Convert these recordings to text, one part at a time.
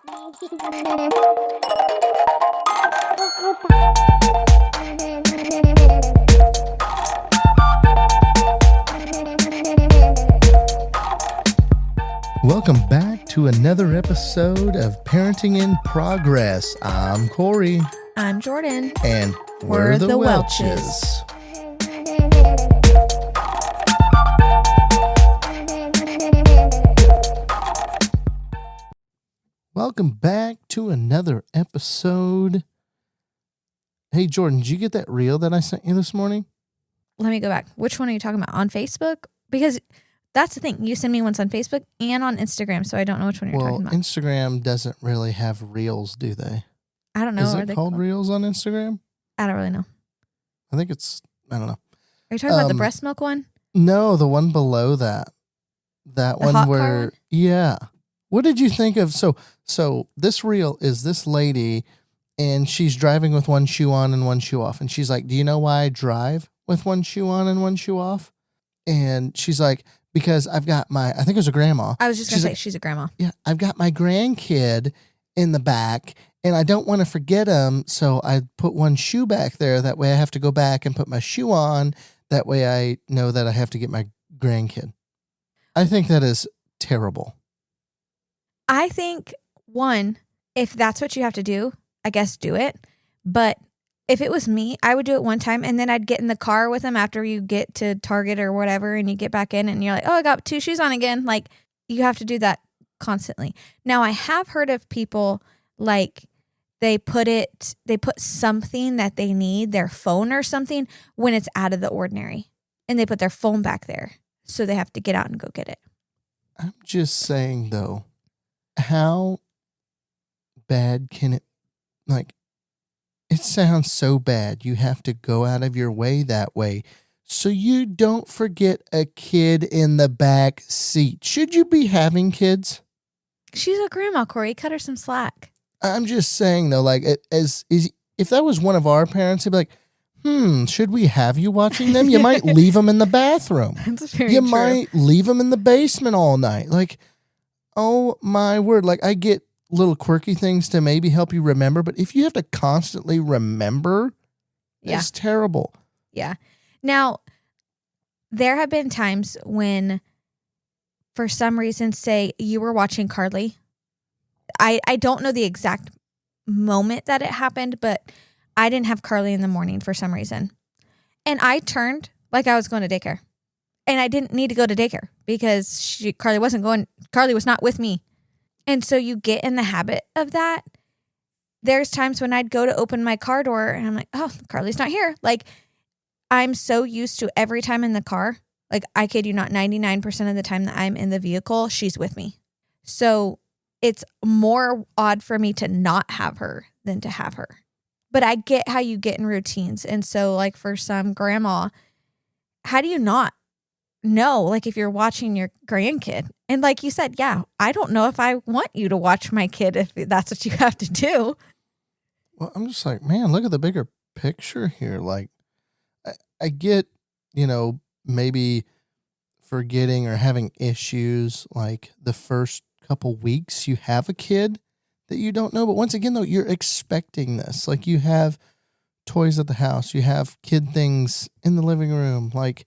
Welcome back to another episode of Parenting in Progress. I'm Corey. I'm Jordan. And we're the Welches. Welcome back to another episode. Hey, Jordan, did you get that reel that I sent you this morning? Let me go back. Which one are you talking about? On Facebook? Because that's the thing. You send me ones on Facebook and on Instagram, so I don't know which one you're talking about. Instagram doesn't really have reels, do they? I don't know. Is it called reels on Instagram? I don't really know. I think it's, I don't know. Are you talking about the breast milk one? No, the one below that. That The one hot where, car one? yeah. What did you think of? So this reel is this lady, and she's driving with one shoe on and one shoe off. And she's like, do you know why I drive with one shoe on and one shoe off? And she's like, because I've got I think it was a grandma. I was just going to say, she's a grandma. Yeah, I've got my grandkid in the back, and I don't want to forget him, so I put one shoe back there. That way I have to go back and put my shoe on. That way I know that I have to get my grandkid. I think that is terrible. I think, one, if that's what you have to do, I guess do it. But if it was me, I would do it one time, and then I'd get in the car with him after you get to Target or whatever, and you get back in, and you're like, oh, I got two shoes on again. Like, you have to do that constantly. Now, I have heard of people, like, they put something that they need, their phone or something, when it's out of the ordinary, and they put their phone back there, so they have to get out and go get it. I'm just saying, though, how bad can it, like, it sounds so bad. You have to go out of your way that way so you don't forget a kid in the back seat. Should you be having kids? She's a grandma, Corey. Cut her some slack. I'm just saying, though, like, if that was one of our parents, they'd be like, should we have you watching them? You might leave them in the bathroom. That's very You true. might leave them in the basement all night. Like, oh my word. Like, I get little quirky things to maybe help you remember, but if you have to constantly remember, it's terrible. Yeah. Now, there have been times when, for some reason, say you were watching Carly. I don't know the exact moment that it happened, but I didn't have Carly in the morning for some reason. And I turned like I was going to daycare. And I didn't need to go to daycare because Carly was not with me. And so you get in the habit of that. There's times when I'd go to open my car door and I'm like, oh, Carly's not here. Like, I'm so used to every time in the car, like, I kid you not, 99% of the time that I'm in the vehicle, she's with me. So it's more odd for me to not have her than to have her. But I get how you get in routines. And so, like, for some grandma, how do you not know, like, if you're watching your grandkid? And like you said, yeah, I don't know if I want you to watch my kid if that's what you have to do. Well, I'm just like, man, look at the bigger picture here. Like, I get, maybe forgetting or having issues like the first couple weeks you have a kid that you don't know. But once again, though, you're expecting this. Like, you have toys at the house, you have kid things in the living room. Like,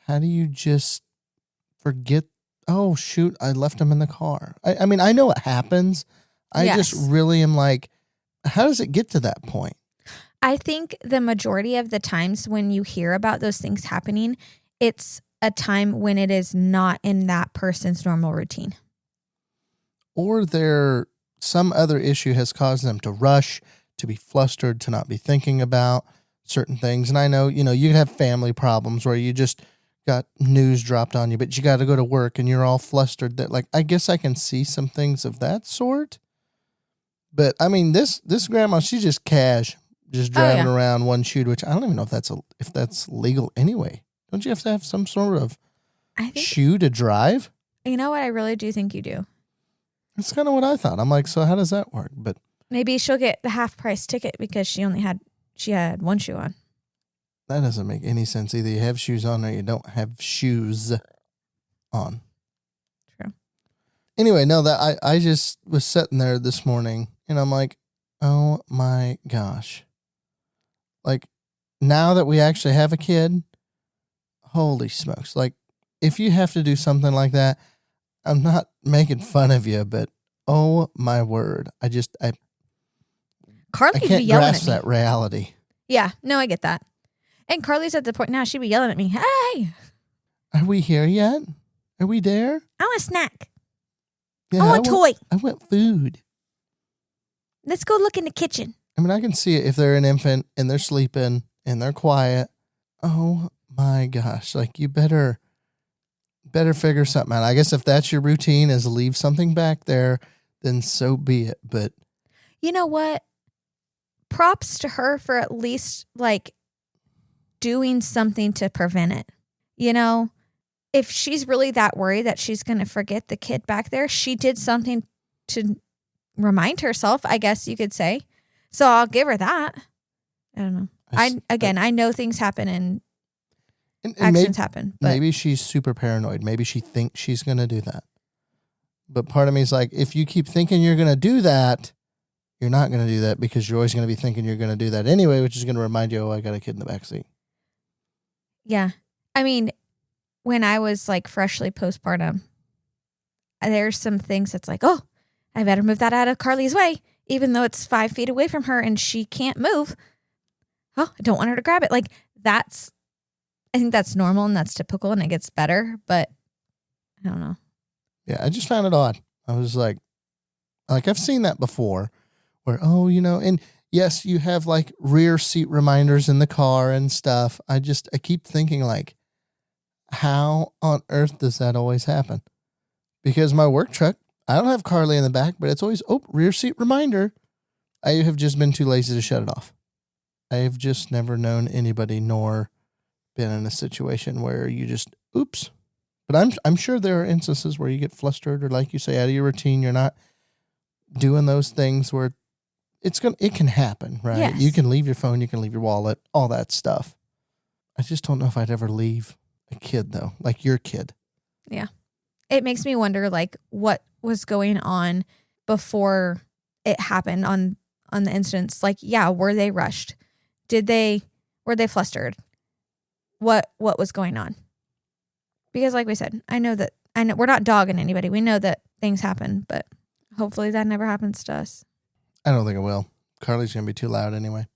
how do you just forget? Oh, shoot, I left him in the car. I mean, I know what happens. I just really am like, how does it get to that point? I think the majority of the times when you hear about those things happening, it's a time when it is not in that person's normal routine. Or some other issue has caused them to rush, to be flustered, to not be thinking about certain things. And I know, you have family problems where you just got news dropped on you, but you got to go to work and you're all flustered. That, like, I guess I can see some things of that sort. But I mean, this grandma, she's just just driving around one shoe, which I don't even know if that's legal anyway. Don't you have to have some sort of shoe to drive? You know what? I really do think you do. That's kind of what I thought. I'm like, so how does that work? But maybe she'll get the half price ticket because she had one shoe on. That doesn't make any sense. Either you have shoes on or you don't have shoes on. True. Anyway, no, that I just was sitting there this morning and I'm like, oh my gosh. Like, now that we actually have a kid, holy smokes. Like, if you have to do something like that, I'm not making fun of you, but oh my word. I Carly'd be can't yelling grasp at me. that reality. Yeah, no, I get that. And Carly's at the point now, she'd be yelling at me, hey, Are we here yet? Are we there? I want a snack. Yeah, I want a toy. I want food. Let's go look in the kitchen. I mean, I can see it if they're an infant and they're sleeping and they're quiet. Oh my gosh. Like, you better figure something out. I guess if that's your routine is leave something back there, then so be it. But you know what? Props to her for at least like doing something to prevent it. You know, if she's really that worried that she's going to forget the kid back there, she did something to remind herself, I guess you could say. So I'll give her that. I don't know. I know things happen and accidents happen. But maybe she's super paranoid. Maybe she thinks she's going to do that. But part of me is like, if you keep thinking you're going to do that, you're not going to do that because you're always going to be thinking you're going to do that anyway, which is going to remind you, oh, I got a kid in the backseat. Yeah. I mean, when I was like freshly postpartum, there's some things that's like, oh, I better move that out of Carly's way, even though it's 5 feet away from her and she can't move. Oh, I don't want her to grab it. Like I think that's normal and that's typical and it gets better, but I don't know. Yeah, I just found it odd. I was like I've seen that before where, oh, and yes, you have like rear seat reminders in the car and stuff. I keep thinking like, how on earth does that always happen? Because my work truck, I don't have Carly in the back, but it's always, rear seat reminder. I have just been too lazy to shut it off. I have just never known anybody nor been in a situation where you just, oops. But I'm sure there are instances where you get flustered or like you say, out of your routine, you're not doing those things where it can happen, right? Yes. You can leave your phone, you can leave your wallet, all that stuff. I just don't know if I'd ever leave a kid though, like your kid. Yeah. It makes me wonder like what was going on before it happened on the incidents. Like, yeah, were they rushed? Were they flustered? What was going on? Because like we said, I know we're not dogging anybody. We know that things happen, but hopefully that never happens to us. I don't think it will. Carly's going to be too loud anyway.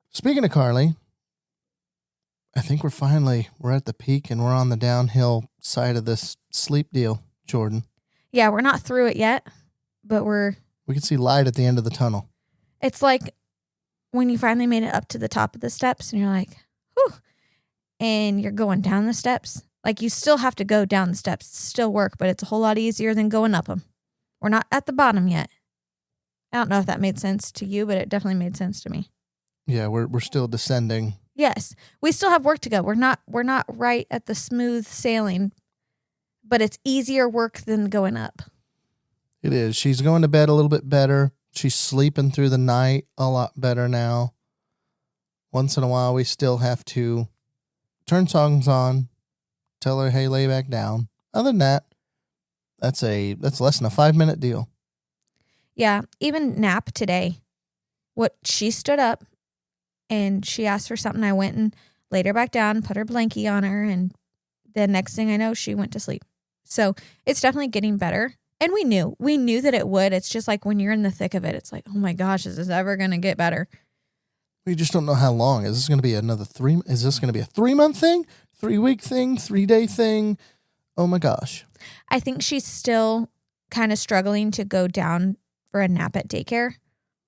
Speaking of Carly, I think we're at the peak and we're on the downhill side of this sleep deal, Jordan. Yeah, we're not through it yet, but we can see light at the end of the tunnel. It's like when you finally made it up to the top of the steps and you're like, whew, and you're going down the steps. Like you still have to go down the steps, still work, but it's a whole lot easier than going up them. We're not at the bottom yet. I don't know if that made sense to you, but it definitely made sense to me. Yeah, we're still descending. Yes, we still have work to go. We're not right at the smooth sailing, but it's easier work than going up. It is. She's going to bed a little bit better. She's sleeping through the night a lot better now. Once in a while, we still have to turn songs on, tell her, hey, lay back down. Other than that, that's less than a 5-minute deal. Yeah, even nap today. She stood up and she asked for something. I went and laid her back down, put her blankie on her, and the next thing I know, she went to sleep. So it's definitely getting better. And we knew that it would. It's just like when you're in the thick of it, it's like, oh my gosh, is this ever going to get better? We just don't know how long. Is this going to be is this going to be a 3-month thing, 3-week thing, 3-day thing? Oh my gosh. I think she's still kind of struggling to go down for a nap at daycare.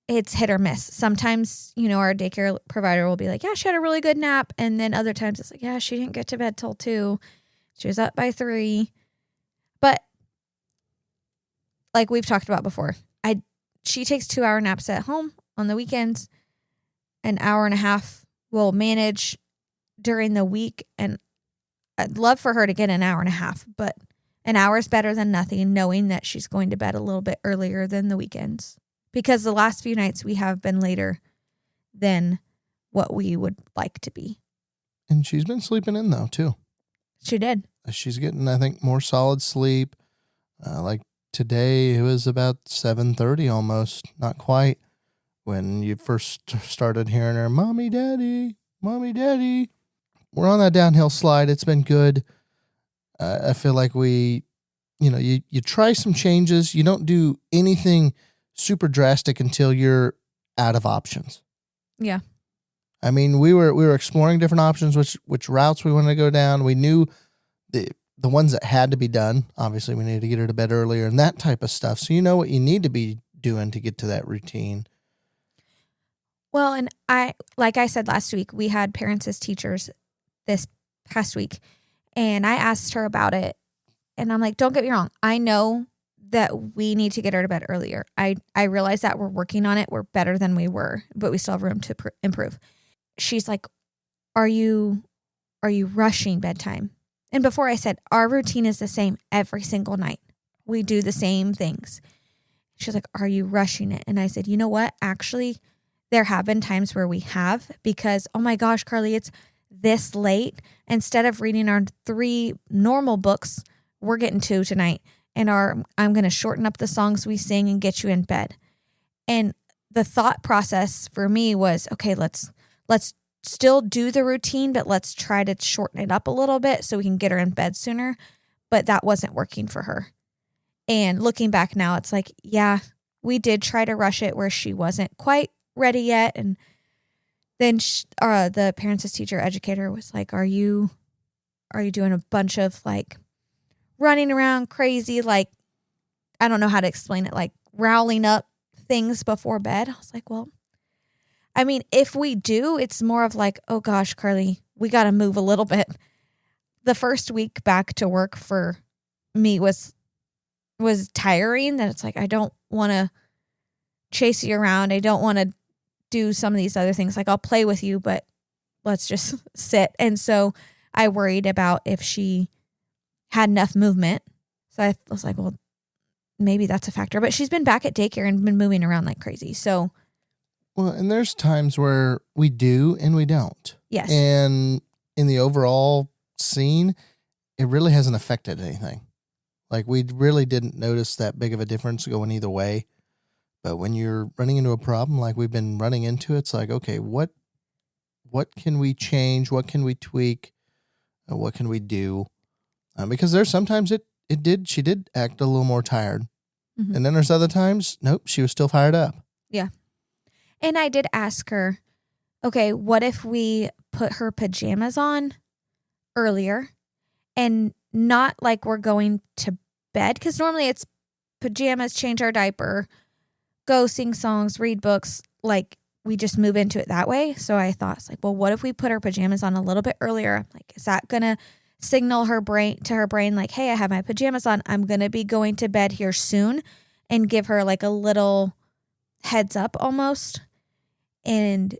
It's hit or miss. Sometimes, our daycare provider will be like, yeah, she had a really good nap. And then other times it's like, yeah, she didn't get to bed till 2. She was up by 3. But like we've talked about before, she takes 2-hour naps at home on the weekends. An hour and a half will manage during the week. And I'd love for her to get an hour and a half, but an hour is better than nothing, knowing that she's going to bed a little bit earlier than the weekends. Because the last few nights we have been later than what we would like to be. And she's been sleeping in, though, too. She did. She's getting, I think, more solid sleep. Like today it was about 7:30 almost, not quite, when you first started hearing her, Mommy, Daddy, Mommy, Daddy. We're on that downhill slide. It's been good. I feel like you try some changes. You don't do anything super drastic until you're out of options. Yeah. I mean, we were exploring different options, which routes we wanted to go down. We knew the ones that had to be done. Obviously, we needed to get her to bed earlier and that type of stuff. So you know what you need to be doing to get to that routine. Well, and like I said last week, we had parents as teachers this past week, and I asked her about it, and I'm like, don't get me wrong. I know that we need to get her to bed earlier. I realize that we're working on it. We're better than we were, but we still have room to improve. She's like, are you rushing bedtime? And before I said, our routine is the same every single night. We do the same things. She's like, are you rushing it? And I said, you know what? Actually, there have been times where we have, because, oh my gosh, Carly, it's this late. Instead of reading our 3 normal books, we're getting 2 tonight. And I'm going to shorten up the songs we sing and get you in bed. And the thought process for me was, okay, let's still do the routine, but let's try to shorten it up a little bit so we can get her in bed sooner. But that wasn't working for her. And looking back now, it's like, yeah, we did try to rush it where she wasn't quite ready yet. And then the parents as teacher educator was like, are you doing a bunch of like running around crazy, like, I don't know how to explain it, like rowling up things before bed? I was like, well, I mean, if we do, it's more of like, oh gosh, Carly, we got to move a little bit. The first week back to work for me was tiring, that it's like, I don't want to chase you around. I don't want to do some of these other things. Like, I'll play with you, but let's just sit. And so I worried about if she had enough movement. So I was like, well, maybe that's a factor. But she's been back at daycare and been moving around like crazy. So, well, and there's times where we do and we don't. Yes. And in the overall scene, it really hasn't affected anything. Like, we really didn't notice that big of a difference going either way. But when you're running into a problem like we've been running into, it's like, okay, what can we change? What can we tweak? What can we do? Because there's sometimes she did act a little more tired. Mm-hmm. And then there's other times, nope, she was still fired up. Yeah. And I did ask her, okay, what if we put her pajamas on earlier and not like we're going to bed? Because normally it's pajamas, change our diaper, go sing songs, read books. Like, we just move into it that way. So I thought, it's like, well, what if we put her pajamas on a little bit earlier? I'm like, is that going to signal her brain like, hey, I have my pajamas on. I'm going to be going to bed here soon, and give her like a little heads up almost. And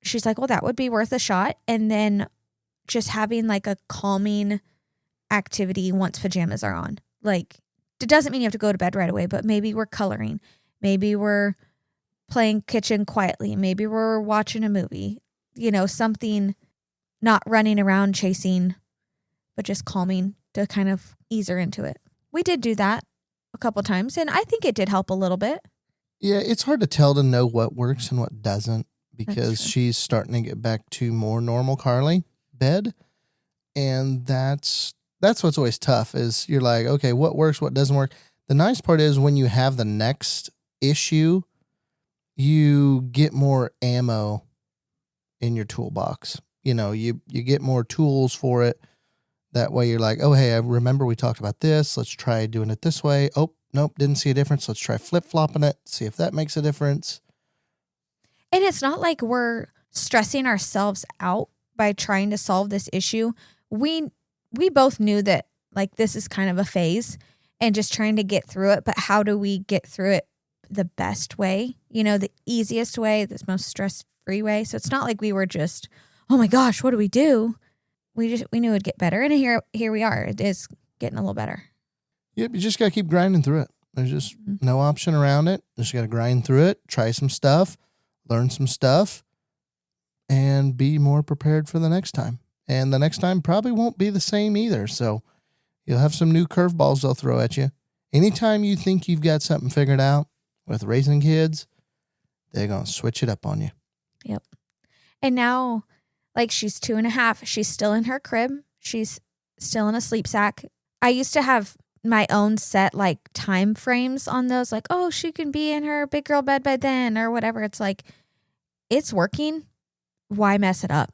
she's like, well, that would be worth a shot. And then just having like a calming activity once pajamas are on. Like, it doesn't mean you have to go to bed right away, but maybe we're coloring. Maybe we're playing kitchen quietly. Maybe we're watching a movie, something, not running around chasing, but just calming to kind of ease her into it. We did do that a couple times, and I think it did help a little bit. Yeah, it's hard to tell to know what works and what doesn't, because she's starting to get back to more normal Carly bed. And that's what's always tough, is you're like, okay, what works, what doesn't work. The nice part is when you have the next issue, you get more ammo in your toolbox. You get more tools for it. That way you're like, oh, hey, I remember we talked about this. Let's try doing it this way. Oh, nope, didn't see a difference. Let's try flip-flopping it, see if that makes a difference. And it's not like we're stressing ourselves out by trying to solve this issue. We both knew that, like, this is kind of a phase and just trying to get through it. But how do we get through it the best way? The easiest way, the most stress-free way. So it's not like we were just, oh my gosh, what do we do? We knew it'd get better. And here we are. It is getting a little better. Yep, you just got to keep grinding through it. There's just no option around it. Just got to grind through it, try some stuff, learn some stuff, and be more prepared for the next time. And the next time probably won't be the same either. So you'll have some new curveballs they'll throw at you. anytime you think you've got something figured out with raising kids, they're going to switch it up on you. Yep. And now, like, she's 2.5. She's still in her crib. She's still in a sleep sack. I used to have my own set, like, time frames on those. Like, oh, she can be in her big girl bed by then or whatever. It's like, it's working. Why mess it up?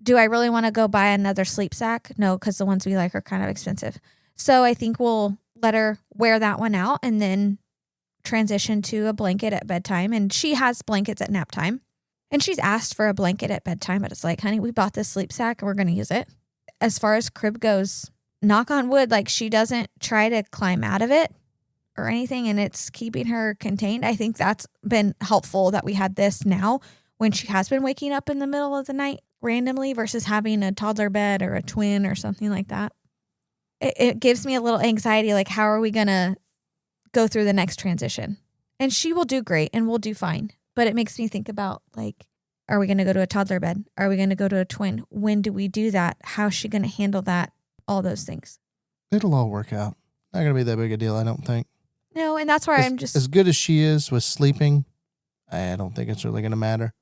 Do I really want to go buy another sleep sack? No, because the ones we like are kind of expensive. So I think we'll let her wear that one out and then transition to a blanket at bedtime. And she has blankets at nap time. And she's asked for a blanket at bedtime, but it's like, honey, we bought this sleep sack and we're going to use it. As far as crib goes, knock on wood, like she doesn't try to climb out of it or anything, and it's keeping her contained. I think that's been helpful that we had this now when she has been waking up in the middle of the night randomly versus having a toddler bed or a twin or something like that. It gives me a little anxiety, like how are we going to go through the next transition? And she will do great and we'll do fine. But it makes me think about, like, are we going to go to a toddler bed? Are we going to go to a twin? When do we do that? How's she going to handle that? All those things. It'll all work out. Not going to be that big a deal, I don't think. No, and that's where I'm just... As good as she is with sleeping, I don't think it's really going to matter.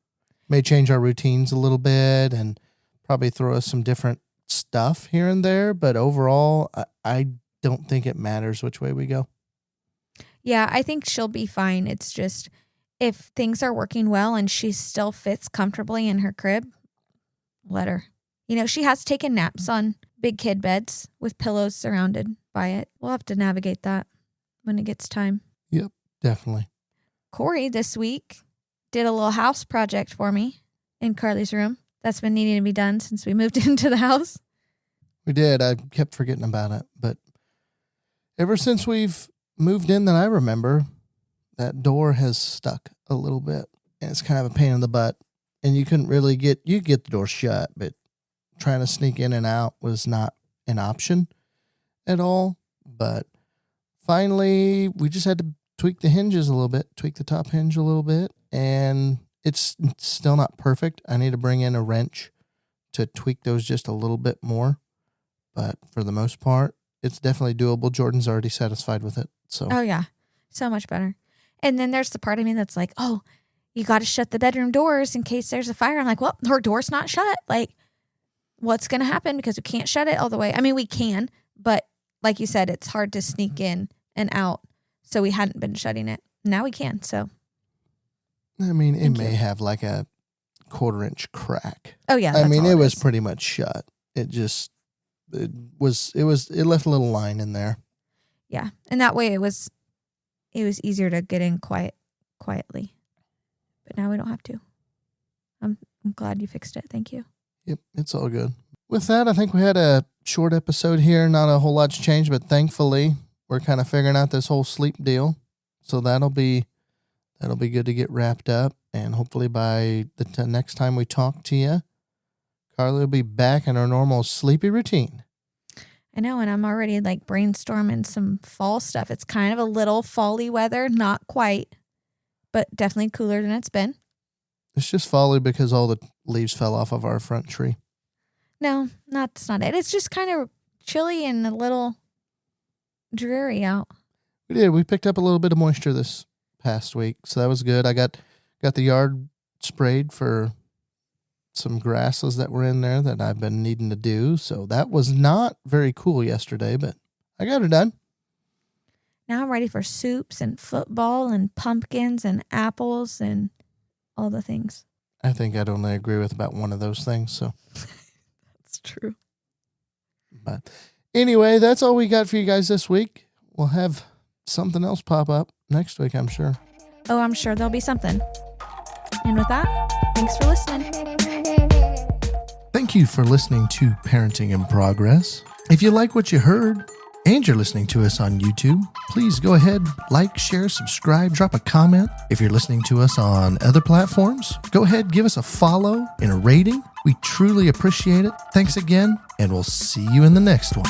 May change our routines a little bit and probably throw us some different stuff here and there. But overall, I don't think it matters which way we go. Yeah, I think she'll be fine. It's just... if things are working well and she still fits comfortably in her crib, let her. You know, she has taken naps on big kid beds with pillows surrounded by it. We'll have to navigate that when it gets time. Yep, definitely. Corey this week did a little house project for me in Carly's room. That's been needing to be done since we moved into the house. We did. I kept forgetting about it. But ever since we've moved in that I remember, that door has stuck a little bit, and it's kind of a pain in the butt. And you couldn't really get the door shut, but trying to sneak in and out was not an option at all. But finally, we just had to tweak the hinges a little bit, tweak the top hinge a little bit, and it's still not perfect. I need to bring in a wrench to tweak those just a little bit more. But for the most part, it's definitely doable. Jordan's already satisfied with it. So. Oh, yeah. So much better. And then there's the part of me that's like, oh, you got to shut the bedroom doors in case there's a fire. I'm like, well, her door's not shut. Like, what's going to happen? Because we can't shut it all the way. I mean, we can, but like you said, it's hard to sneak in and out. So we hadn't been shutting it. Now we can. So, I mean, it may have like a 1/4-inch crack. Oh yeah. I mean, it was pretty much shut. It left a little line in there. Yeah. And that way it was easier to get in quietly. But now we don't have to. I'm glad you fixed it. Thank you. Yep, it's all good. With that, I think we had a short episode here. Not a whole lot's changed, but thankfully we're kind of figuring out this whole sleep deal. So that'll be good to get wrapped up. And hopefully by the next time we talk to you, Carly will be back in our normal sleepy routine. I know, and I'm already like brainstorming some fall stuff. It's kind of a little fall-y weather, not quite, but definitely cooler than it's been. It's just fall because all the leaves fell off of our front tree. No, that's not it. It's just kind of chilly and a little dreary out. We did. We picked up a little bit of moisture this past week, so that was good. I got the yard sprayed for some grasses that were in there that I've been needing to do. So that was not very cool yesterday, but I got it done. Now I'm ready for soups and football and pumpkins and apples and all the things. I think I'd only agree with about one of those things. So that's true. But anyway, that's all we got for you guys this week. We'll have something else pop up next week, I'm sure. Oh, I'm sure there'll be something. And with that, thanks for listening. Thank you for listening to Parenting in Progress. If you like what you heard and you're listening to us on YouTube, please go ahead, like, share, subscribe, drop a comment. If you're listening to us on other platforms, go ahead, give us a follow and a rating. We truly appreciate it. Thanks again, and we'll see you in the next one.